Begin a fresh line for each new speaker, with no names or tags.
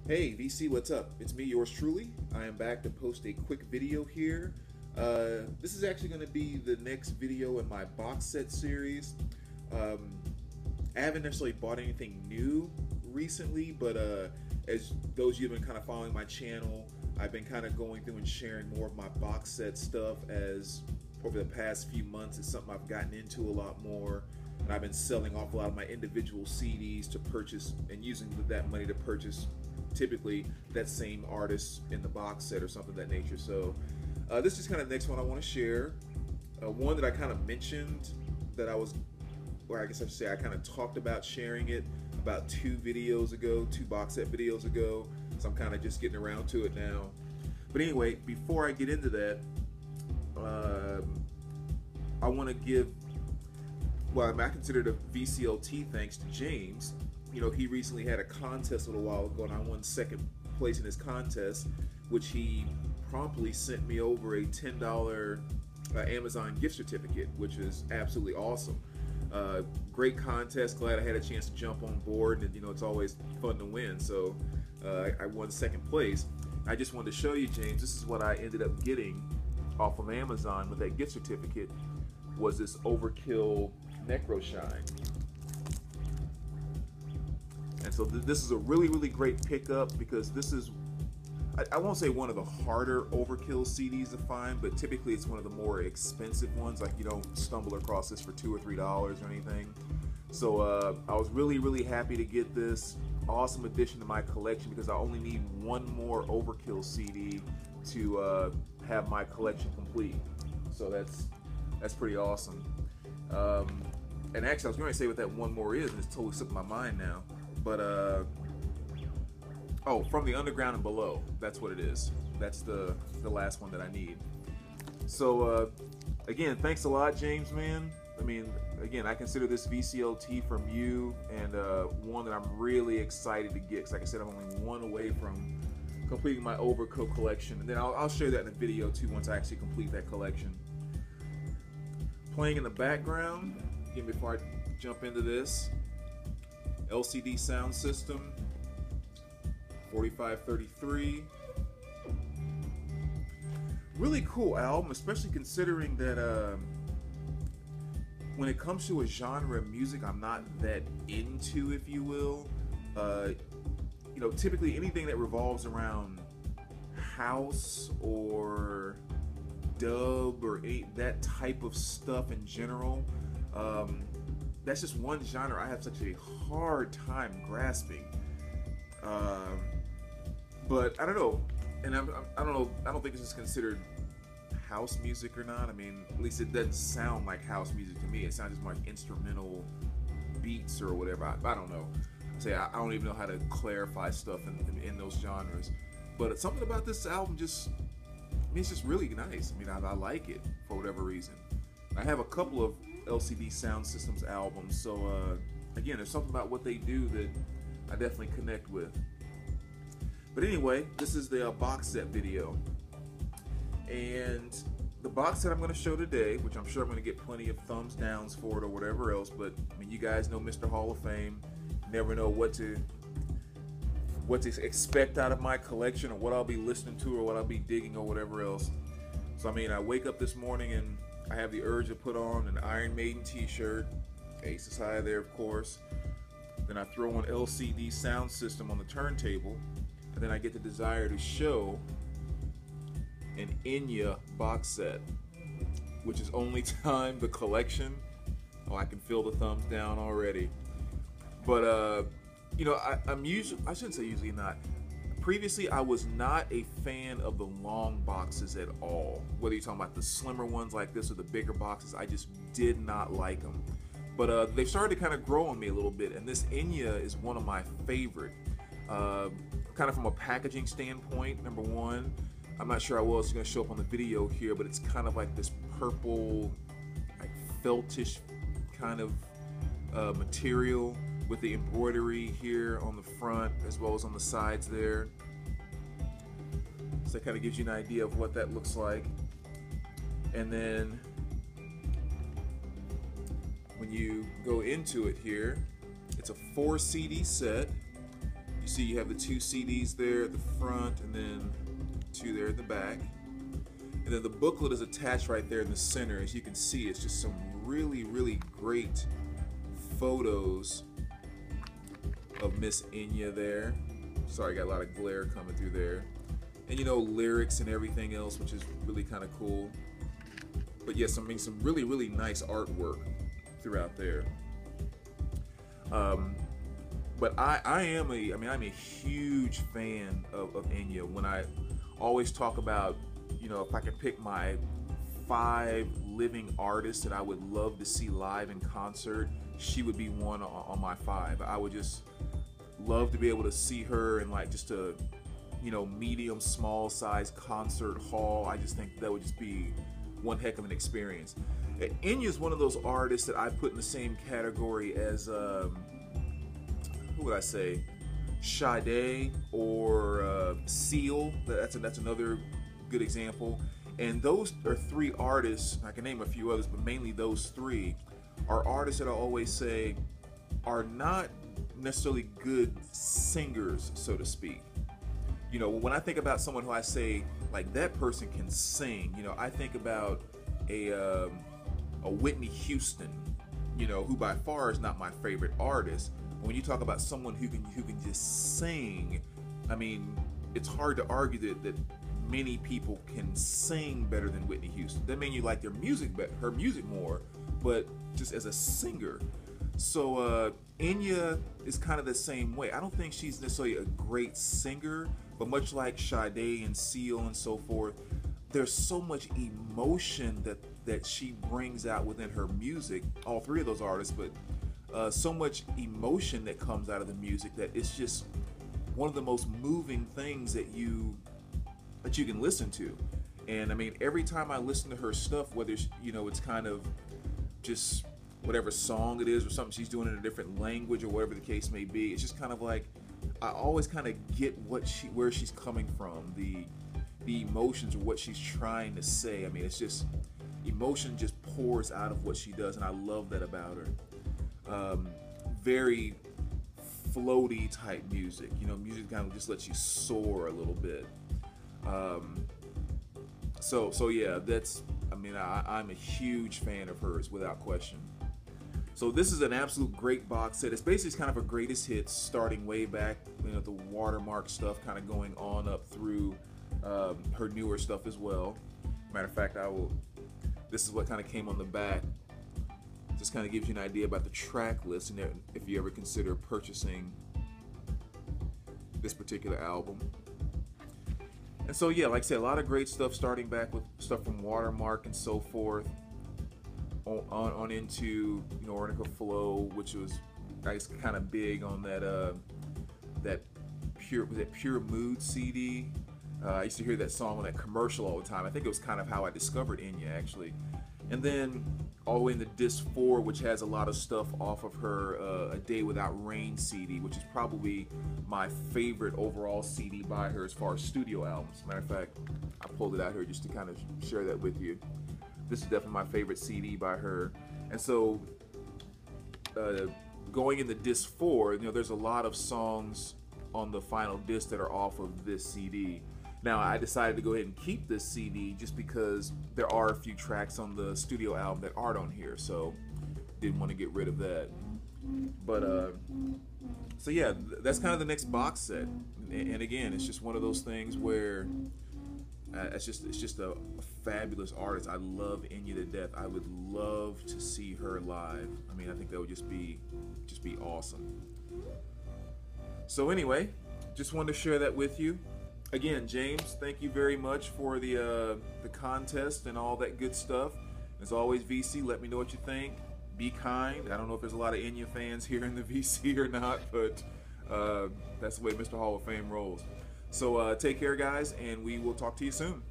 Hey VC, what's up? It's me, yours truly. I am back to post a quick video here. This is actually going to be the next video in my box set series. I haven't necessarily bought anything new recently, but as those of you who have been kind of following my channel, I've been kind of going through and sharing more of my box set stuff as over the past few months. It's something I've gotten into a lot more, and I've been selling off a lot of my individual CDs to purchase and using that money to purchase typically that same artist in the box set or something of that nature. So this is kind of the next one I want to share. One that I kind of mentioned that I was, or I guess I should say I kind of talked about sharing it about two box set videos ago. So I'm kind of just getting around to it now. But anyway, before I get into that, I want to give, well, I consider it a VCLT thanks to James. You know, he recently had a contest a little while ago, and I won second place in his contest, which he promptly sent me over a $10 Amazon gift certificate, which is absolutely awesome. Great contest. Glad I had a chance to jump on board, and you know, it's always fun to win. So I won second place. I just wanted to show you, James, this is what I ended up getting off of Amazon with that gift certificate. Was this Overkill Necro Shine. And so this is a really great pickup, because this is, I won't say one of the harder Overkill CDs to find, but typically it's one of the more expensive ones. Like, you don't stumble across this for $2 or $3 or anything. So I was really happy to get this. Awesome addition to my collection, because I only need one more Overkill CD to have my collection complete. So that's pretty awesome. And actually, I was going to say what that one more is, and it's totally slipped my mind now. But oh, From the Underground and Below, that's what it is. That's the last one that I need. So again, thanks a lot, James, man. I mean, again, I consider this VCLT from you, and one that I'm really excited to get, because like I said, I'm only one away from completing my Overkill collection, and then I'll share that in a video too once I actually complete that collection. Playing in the background, again, before I jump into this, LCD Soundsystem 4533. Really cool album, especially considering that when it comes to a genre of music I'm not that into, if you will. You know, typically anything that revolves around house or dub or that type of stuff in general, that's just one genre I have such a hard time grasping. But I don't know, and I don't know. I don't think this is considered house music or not. I mean, at least it doesn't sound like house music to me. It sounds just more like instrumental beats or whatever. I don't know. I don't even know how to clarify stuff in those genres. But something about this album just, I mean, it's just really nice. I mean, I like it for whatever reason. I have a couple of LCD Soundsystem's albums, so again, there's something about what they do that I definitely connect with. But anyway, this is the box set video, and the box set I'm going to show today, which I'm sure I'm going to get plenty of thumbs downs for it or whatever else, but I mean, you guys know Mr. Hall of Fame. Never know what to expect out of my collection, or what I'll be listening to, or what I'll be digging, or whatever else. So I mean, I wake up this morning and I have the urge to put on an Iron Maiden t-shirt, Ace is High there, of course. Then I throw on LCD Soundsystem on the turntable, and then I get the desire to show an Enya box set, which is Only Time the Collection. Oh, I can feel the thumbs down already. But you know, I shouldn't say usually not. Previously, I was not a fan of the long boxes at all. Whether you're talking about the slimmer ones like this or the bigger boxes, I just did not like them. But they've started to kind of grow on me a little bit, and this Enya is one of my favorite. Kind of from a packaging standpoint, number one, I'm not sure how well it's going to show up on the video here, but it's kind of like this purple, like feltish kind of material, with the embroidery here on the front as well as on the sides there. So that kind of gives you an idea of what that looks like. And then when you go into it here, it's a 4 CD set. You see you have the 2 CDs there at the front and then 2 there in the back. And then the booklet is attached right there in the center. As you can see, it's just some really, really great photos of Miss Enya there. Sorry, got a lot of glare coming through there. And you know, lyrics and everything else, which is really kind of cool. But yes, I mean, some really, really nice artwork throughout there. But I'm a huge fan of Enya. When I always talk about, you know, if I could pick my 5 living artists that I would love to see live in concert, she would be one on my 5. I would just love to be able to see her in like just a, you know, medium, small size concert hall. I just think that would just be one heck of an experience. Enya is one of those artists that I put in the same category as, who would I say? Sade or Seal. That's another good example. And those are 3 artists, I can name a few others, but mainly those 3 are artists that I always say are not necessarily good singers, so to speak. You know, when I think about someone who I say, like, that person can sing, you know, I think about a Whitney Houston, you know, who by far is not my favorite artist. When you talk about someone who can just sing, I mean, it's hard to argue that many people can sing better than Whitney Houston. That means you like their music, her music more, but just as a singer. So Enya is kind of the same way. I don't think she's necessarily a great singer, but much like Sade and Seal and so forth, there's so much emotion that she brings out within her music. All 3 of those artists, but so much emotion that comes out of the music that it's just one of the most moving things that you can listen to. And I mean, every time I listen to her stuff, whether you know, it's kind of just whatever song it is or something she's doing in a different language or whatever the case may be, it's just kind of like I always kind of get where she's coming from, the emotions or what she's trying to say. I mean, it's just emotion just pours out of what she does, and I love that about her. Very floaty type music, you know, music kind of just lets you soar a little bit. So yeah, that's, I mean, I'm a huge fan of hers without question. So this is an absolute great box set. It's basically kind of a greatest hits starting way back, you know, the Watermark stuff kind of going on up through her newer stuff as well. Matter of fact, this is what kind of came on the back. Just kind of gives you an idea about the track list, and if you ever consider purchasing this particular album. And so yeah, like I said, a lot of great stuff starting back with stuff from Watermark and so forth, on into, you know, Ornica Flow, which was, I guess, kind of big on that Pure Mood CD. I used to hear that song on that commercial all the time. I think it was kind of how I discovered Enya, actually. And then all the way in the disc 4, which has a lot of stuff off of her A Day Without Rain CD, which is probably my favorite overall CD by her as far as studio albums. Matter of fact, I pulled it out here just to kind of share that with you. This is definitely my favorite CD by her. And so going in the disc 4, you know, there's a lot of songs on the final disc that are off of this CD. Now, I decided to go ahead and keep this CD just because there are a few tracks on the studio album that aren't on here, so didn't want to get rid of that. But so yeah, that's kind of the next box set. And again, it's just one of those things where it's just a fabulous artist. I love Enya to death. I would love to see her live. I mean, I think that would just be awesome. So anyway, just wanted to share that with you. Again, James, thank you very much for the contest and all that good stuff. As always, VC, let me know what you think. Be kind. I don't know if there's a lot of Enya fans here in the VC or not, but that's the way Mr. Hall of Fame rolls. So take care, guys, and we will talk to you soon.